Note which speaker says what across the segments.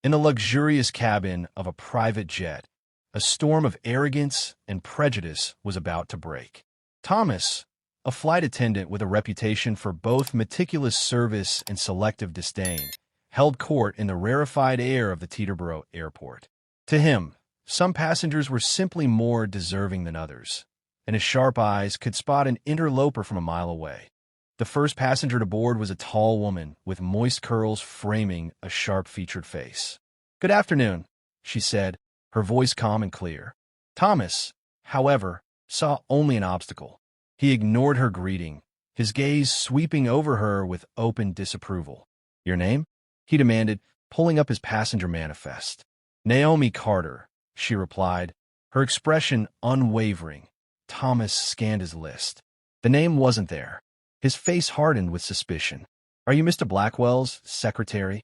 Speaker 1: In the luxurious cabin of a private jet, a storm of arrogance and prejudice was about to break. Thomas, a flight attendant with a reputation for both meticulous service and selective disdain, held court in the rarefied air of the Teterboro airport. To him, some passengers were simply more deserving than others, and his sharp eyes could spot an interloper from a mile away. The first passenger to board was a tall woman with moist curls framing a sharp-featured face. "Good afternoon," she said, her voice calm and clear. Thomas, however, saw only an obstacle. He ignored her greeting, his gaze sweeping over her with open disapproval. "Your name?" he demanded, pulling up his passenger manifest. "Naomi Carter," she replied, her expression unwavering. Thomas scanned his list. The name wasn't there. His face hardened with suspicion. "Are you Mr. Blackwell's secretary?"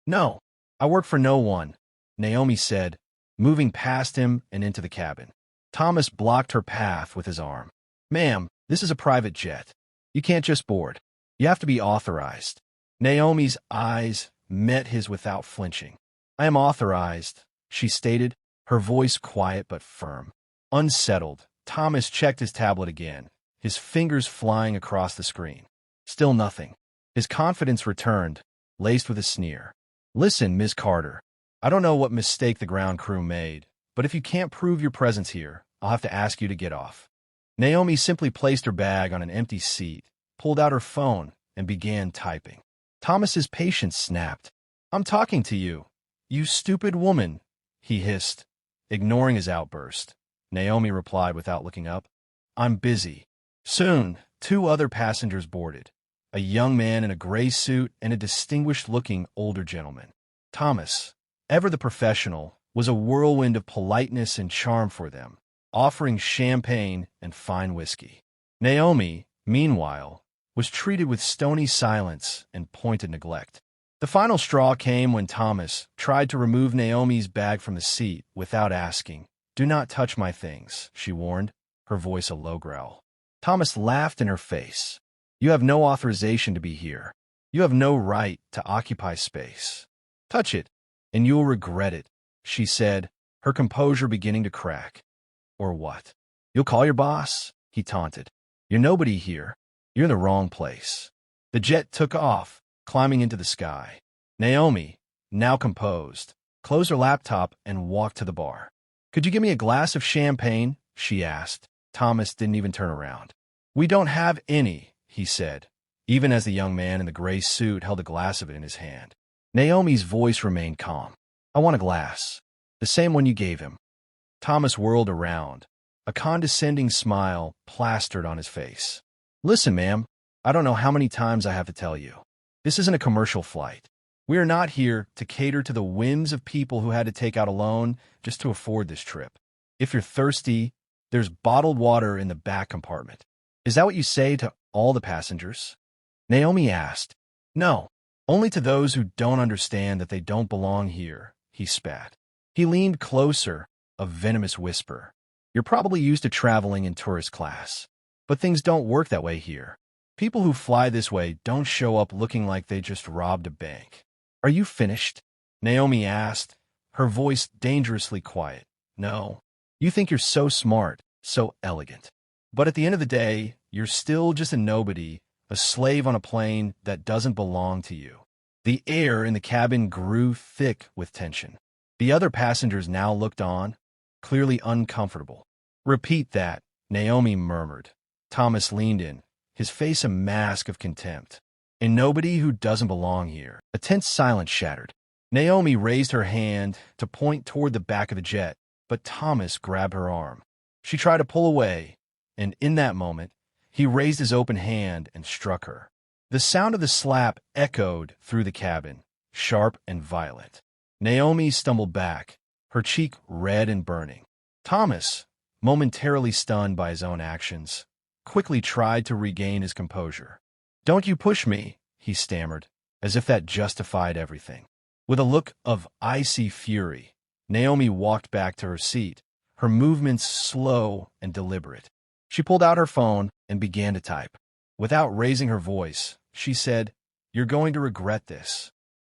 Speaker 1: "No, I work for no one," Naomi said, moving past him and into the cabin. Thomas blocked her path with his arm. "Ma'am, this is a private jet. You can't just board. You have to be authorized." Naomi's eyes met his without flinching. "I am authorized," she stated, her voice quiet but firm. Unsettled, Thomas checked his tablet again, his fingers flying across the screen. Still nothing. His confidence returned, laced with a sneer. "Listen, Ms. Carter, I don't know what mistake the ground crew made, but if you can't prove your presence here, I'll have to ask you to get off." Naomi simply placed her bag on an empty seat, pulled out her phone, and began typing. Thomas's patience snapped. "I'm talking to you, you stupid woman," he hissed, ignoring his outburst. Naomi replied without looking up. "I'm busy." Soon, two other passengers boarded, a young man in a gray suit and a distinguished-looking older gentleman. Thomas, ever the professional, was a whirlwind of politeness and charm for them, offering champagne and fine whiskey. Naomi, meanwhile, was treated with stony silence and pointed neglect. The final straw came when Thomas tried to remove Naomi's bag from the seat without asking. "Do not touch my things," she warned, her voice a low growl. Thomas laughed in her face. "You have no authorization to be here. You have no right to occupy space. Touch it, and you will regret it," she said, her composure beginning to crack. "Or what? You'll call your boss?" he taunted. "You're nobody here. You're in the wrong place." The jet took off, climbing into the sky. Naomi, now composed, closed her laptop and walked to the bar. "Could you give me a glass of champagne?" she asked. Thomas didn't even turn around. "We don't have any," he said, even as the young man in the gray suit held a glass of it in his hand. Naomi's voice remained calm. "I want a glass. The same one you gave him." Thomas whirled around, a condescending smile plastered on his face. "Listen, ma'am, I don't know how many times I have to tell you. This isn't a commercial flight. We are not here to cater to the whims of people who had to take out a loan just to afford this trip. If you're thirsty, there's bottled water in the back compartment." "Is that what you say to all the passengers?" Naomi asked. "No, only to those who don't understand that they don't belong here," he spat. He leaned closer, a venomous whisper. "You're probably used to traveling in tourist class, but things don't work that way here. People who fly this way don't show up looking like they just robbed a bank." "Are you finished?" Naomi asked, her voice dangerously quiet. "No. You think you're so smart, so elegant. But at the end of the day, you're still just a nobody, a slave on a plane that doesn't belong to you." The air in the cabin grew thick with tension. The other passengers now looked on, clearly uncomfortable. "Repeat that," Naomi murmured. Thomas leaned in, his face a mask of contempt. "A nobody who doesn't belong here." A tense silence shattered. Naomi raised her hand to point toward the back of the jet, but Thomas grabbed her arm. She tried to pull away, and in that moment, he raised his open hand and struck her. The sound of the slap echoed through the cabin, sharp and violent. Naomi stumbled back, her cheek red and burning. Thomas, momentarily stunned by his own actions, quickly tried to regain his composure. "Don't you push me," he stammered, as if that justified everything. With a look of icy fury, Naomi walked back to her seat, her movements slow and deliberate. She pulled out her phone and began to type. Without raising her voice, she said, "You're going to regret this."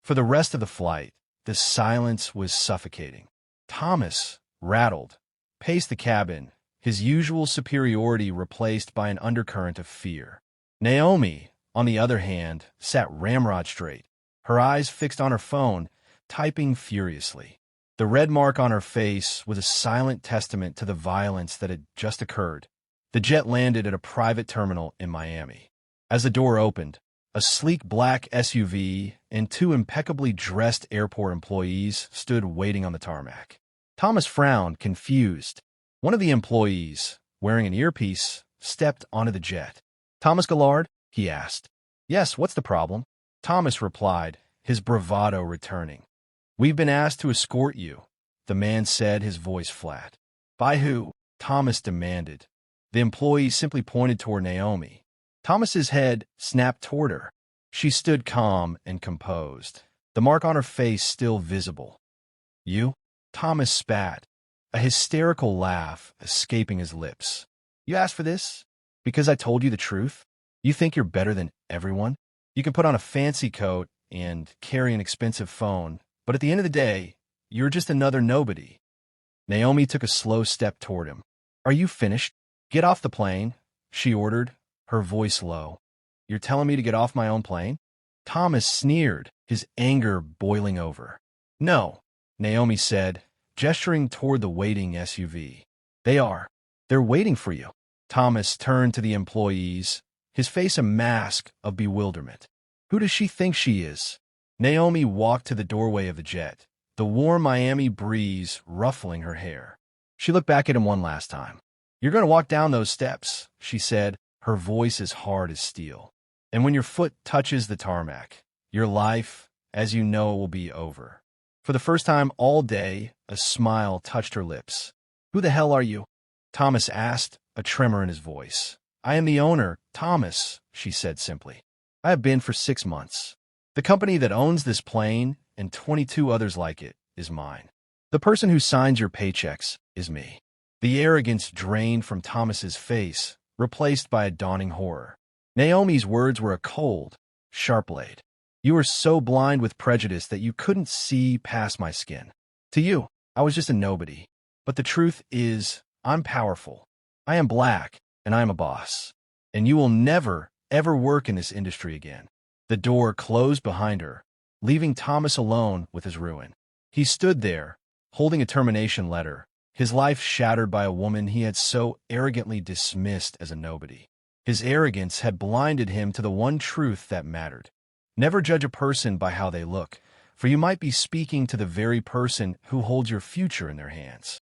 Speaker 1: For the rest of the flight, The silence was suffocating. Thomas, rattled, paced the cabin, his usual superiority replaced by an undercurrent of fear. Naomi, on the other hand, sat ramrod straight, her eyes fixed on her phone, typing furiously. The red mark on her face was a silent testament to the violence that had just occurred. The jet landed at a private terminal in Miami. As the door opened, a sleek black SUV and two impeccably dressed airport employees stood waiting on the tarmac. Thomas frowned, confused. One of the employees, wearing an earpiece, stepped onto the jet. "Thomas Gillard?" he asked. "Yes, what's the problem?" Thomas replied, his bravado returning. "We've been asked to escort you," the man said, his voice flat. "By who?" Thomas demanded. The employee simply pointed toward Naomi. Thomas's head snapped toward her. She stood calm and composed, the mark on her face still visible. "You?" Thomas spat, a hysterical laugh escaping his lips. "You asked for this? Because I told you the truth? You think you're better than everyone? You can put on a fancy coat and carry an expensive phone, but at the end of the day, you're just another nobody." Naomi took a slow step toward him. "Are you finished? Get off the plane," she ordered, her voice low. "You're telling me to get off my own plane?" Thomas sneered, his anger boiling over. "No," Naomi said, gesturing toward the waiting SUV. They're waiting for you." Thomas turned to the employees, his face a mask of bewilderment. "Who does she think she is?" Naomi walked to the doorway of the jet, the warm Miami breeze ruffling her hair. She looked back at him one last time. "You're going to walk down those steps," she said, her voice as hard as steel. "And when your foot touches the tarmac, your life, as you know it, will be over." For the first time all day, a smile touched her lips. "Who the hell are you?" Thomas asked, a tremor in his voice. "I am the owner, Thomas," she said simply. "I have been for 6 months. The company that owns this plane and 22 others like it is mine. The person who signs your paychecks is me." The arrogance drained from Thomas's face, replaced by a dawning horror. Naomi's words were a cold, sharp blade. "You were so blind with prejudice that you couldn't see past my skin. To you, I was just a nobody. But the truth is, I'm powerful. I am black, and I am a boss. And you will never, ever work in this industry again." The door closed behind her, leaving Thomas alone with his ruin. He stood there, holding a termination letter, his life shattered by a woman he had so arrogantly dismissed as a nobody. His arrogance had blinded him to the one truth that mattered. Never judge a person by how they look, for you might be speaking to the very person who holds your future in their hands.